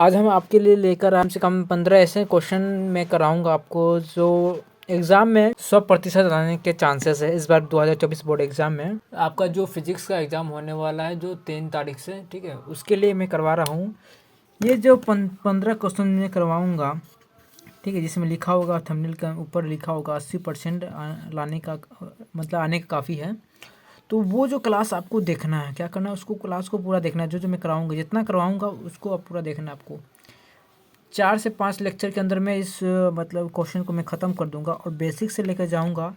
आज हम आपके लिए लेकर कम से कम 15 ऐसे क्वेश्चन मैं कराऊंगा आपको जो एग्ज़ाम में 100% आने के चांसेस है। इस बार 2024 बोर्ड एग्ज़ाम में आपका जो फिजिक्स का एग्ज़ाम होने वाला है जो 3 तारीख से, ठीक है, उसके लिए मैं करवा रहा हूँ। ये जो 15 क्वेश्चन मैं करवाऊँगा, ठीक है, जिसमें लिखा होगा, थंबनेल के ऊपर लिखा होगा 80% लाने का मतलब आने का काफ़ी है। तो वो जो क्लास आपको देखना है, क्या करना है, उसको क्लास को पूरा देखना है। जो मैं करवाऊँगा, जितना करवाऊँगा उसको आप पूरा देखना है आपको। 4 से 5 लेक्चर के अंदर मैं इस मतलब क्वेश्चन को मैं ख़त्म कर दूंगा और बेसिक से लेकर जाऊंगा।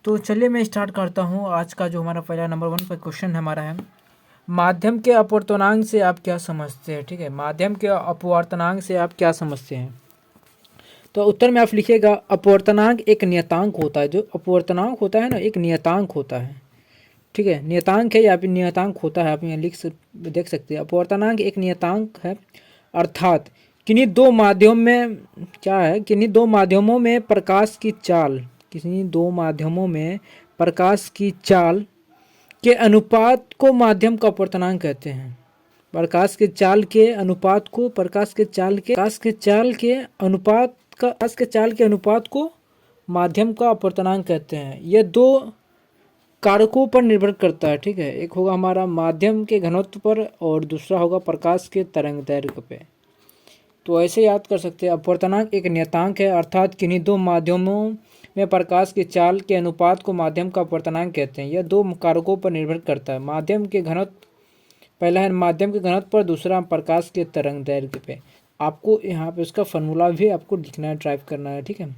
तो चलिए मैं स्टार्ट करता हूं। आज का जो हमारा पहला नंबर 1 पर क्वेश्चन हमारा है, माध्यम के अपवर्तनांक से आप क्या समझते हैं। ठीक है, माध्यम के अपवर्तनांक से आप क्या समझते हैं। तो उत्तर में आप लिखिएगा, अपवर्तनांक एक नियतांक होता है। जो अपवर्तनांक होता है ना, एक नियतांक होता है। ठीक है, नियतांक है या फिर नियतांक होता है, आप यहाँ देख सकते हैं। अपवर्तनांक एक नियतांक है, अर्थात किन्हीं दो माध्यम में क्या है, किन्हीं दो माध्यमों में प्रकाश की चाल, किन्हीं दो माध्यमों में प्रकाश की चाल के अनुपात को माध्यम का अपवर्तनांक कहते हैं। प्रकाश के चाल के अनुपात को प्रकाश के चाल के अनुपात को माध्यम का अपवर्तनांक कहते हैं। यह दो कारकों पर निर्भर करता है। ठीक है, एक होगा हमारा माध्यम के घनत्व पर और दूसरा होगा प्रकाश के तरंग दैर्घ्य पे। तो ऐसे याद कर सकते हैं, अपवर्तनांक एक नियतांक है, अर्थात किन्हीं दो माध्यमों में प्रकाश की चाल के अनुपात को माध्यम का अपवर्तनांक कहते हैं। यह दो कारकों पर निर्भर करता है। माध्यम के घनत्व, पहला है माध्यम के घनत्व पर, दूसरा प्रकाश के तरंग दैर्घ्य पे। आपको यहाँ पे उसका फॉर्मूला भी आपको लिखना है, ड्राइव करना है। ठीक है,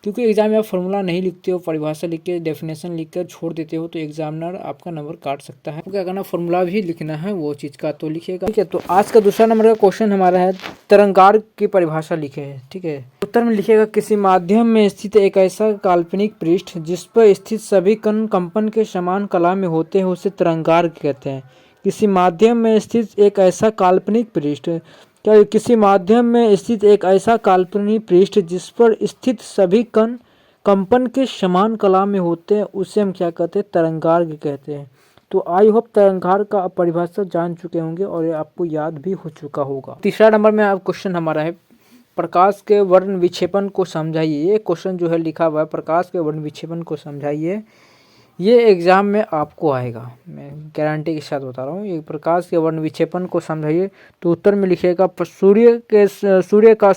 क्योंकि एग्जाम में आप फॉर्मूला नहीं लिखते हो, परिभाषा लिख के डेफिनेशन लिख कर छोड़ देते हो, तो एग्जामिनर आपका नंबर काट सकता है। क्या करना, फॉर्मूला भी लिखना है वो चीज़ का, तो लिखिएगा। ठीक है, तो आज का दूसरा नंबर का क्वेश्चन हमारा है, तरंगार्घ की परिभाषा लिखे है। ठीक है, उत्तर में लिखिएगा, किसी माध्यम में स्थित एक ऐसा काल्पनिक पृष्ठ जिस पर स्थित सभी कण कंपन के समान कला में होते हैं उसे तरंगार्घ कहते हैं। किसी माध्यम में स्थित एक ऐसा काल्पनिक पृष्ठ, क्या किसी माध्यम में स्थित एक ऐसा काल्पनिक पृष्ठ जिस पर स्थित सभी कण कंपन के समान कला में होते हैं उसे हम क्या कहते हैं, तरंगार्घ कहते हैं। तो आई होप तरंगार्घ का परिभाषा जान चुके होंगे और ये आपको याद भी हो चुका होगा। तीसरा नंबर में आप क्वेश्चन हमारा है, प्रकाश के वर्ण विक्षेपण को समझाइए। ये क्वेश्चन जो है लिखा हुआ है, प्रकाश के वर्ण विक्षेपण को समझाइए। ये एग्जाम में आपको आएगा, मैं गारंटी के साथ बता रहा हूँ। ये प्रकाश के वर्ण विक्षेपण को समझाइए। तो उत्तर में लिखिएगा, सूर्य का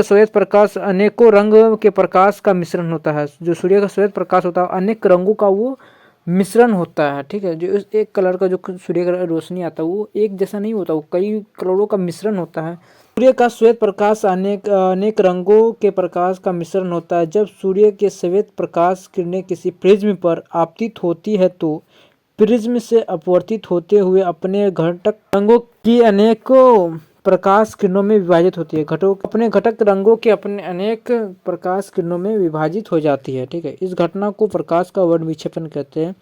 श्वेत प्रकाश अनेकों रंग के प्रकाश का मिश्रण होता है। जो सूर्य का श्वेत प्रकाश होता है अनेक रंगों का वो मिश्रण होता है। ठीक है, जो एक कलर का जो सूर्य का रोशनी आता है वो एक जैसा नहीं होता, वो कई कलरों का मिश्रण होता है। सूर्य का श्वेत प्रकाश अनेक रंगों के प्रकाश का मिश्रण होता है। जब सूर्य के श्वेत प्रकाश किरणें किसी प्रिज्म पर आपतित होती है तो प्रिज्म से अपवर्तित होते हुए अपने घटक रंगों की अनेकों प्रकाश किरणों में विभाजित होती है। अपने घटक रंगों के अपने अनेक प्रकाश किरणों में विभाजित हो जाती है। ठीक है, इस घटना को प्रकाश का वर्ण विक्षेपण कहते हैं।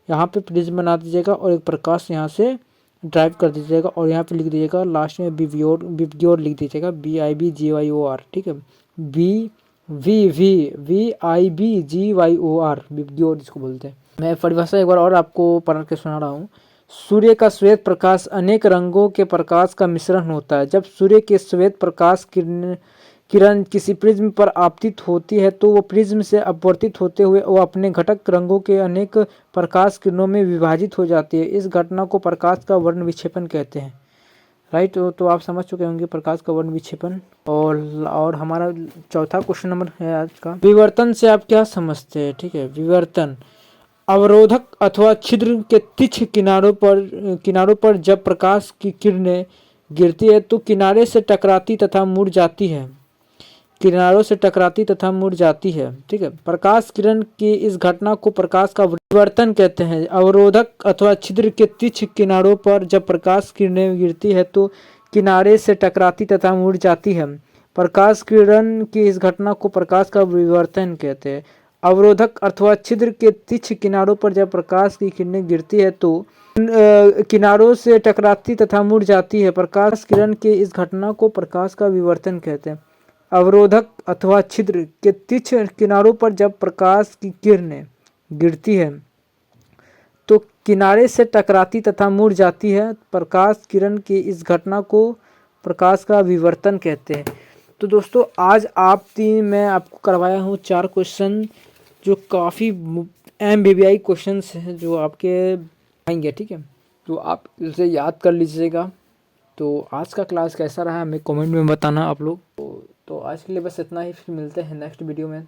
यहाँ पे प्रिज्म बना दीजिएगा और एक प्रकाश यहाँ से ड्राइव कर दीजिएगा और यहाँ पे लिख दीजिएगा लास्ट में विबग्योर लिख दीजिएगा, BIBGYOR। ठीक है, VIBGYOR, विबग्योर जिसको बोलते हैं। मैं परिभाषा एक बार और आपको पढ़ के सुना रहा हूँ। सूर्य का श्वेत प्रकाश अनेक रंगों के प्रकाश का मिश्रण होता है। जब सूर्य के श्वेत प्रकाश किरण किसी प्रिज्म पर आपतित होती है तो वो प्रिज्म से अपवर्तित होते हुए वो अपने घटक रंगों के अनेक प्रकाश किरणों में विभाजित हो जाती है। इस घटना को प्रकाश का वर्ण विक्षेपण कहते हैं। राइट, तो आप समझ चुके होंगे प्रकाश का वर्ण विक्षेपण। और हमारा चौथा क्वेश्चन नंबर है आज का, विवर्तन से आप क्या समझते हैं। ठीक है, विवर्तन अवरोधक अथवा छिद्र के तिरछे किनारों पर जब प्रकाश की किरणें गिरती है तो किनारे से टकराती तथा मुड़ जाती है। ठीक है, प्रकाश किरण की इस घटना को प्रकाश का विवर्तन कहते हैं। अवरोधक अथवा छिद्र के तिरछे किनारों पर जब प्रकाश किरणें गिरती है तो किनारे से टकराती तथा मुड़ जाती है। प्रकाश किरण की इस घटना को प्रकाश का विवर्तन कहते हैं। अवरोधक अथवा छिद्र के तिरछे किनारों पर जब प्रकाश की किरणें गिरती है तो किनारों से टकराती तथा मुड़ जाती है। प्रकाश किरण की इस घटना को प्रकाश का विवर्तन कहते हैं। अवरोधक अथवा छिद्र के तिरछे किनारों पर जब प्रकाश की किरणें गिरती है तो किनारे से टकराती तथा मुड़ जाती है। प्रकाश किरण की इस घटना को प्रकाश का विवर्तन कहते हैं। तो दोस्तों आज मैं आपको करवाया हूँ 4 क्वेश्चन जो काफ़ी MBBI क्वेश्चंस हैं जो आपके आएंगे, ठीक है। तो आप इसे याद कर लीजिएगा। तो आज का क्लास कैसा रहा हमें कमेंट में बताना आप लोग। तो आज के लिए बस इतना ही, फिर मिलते हैं नेक्स्ट वीडियो में।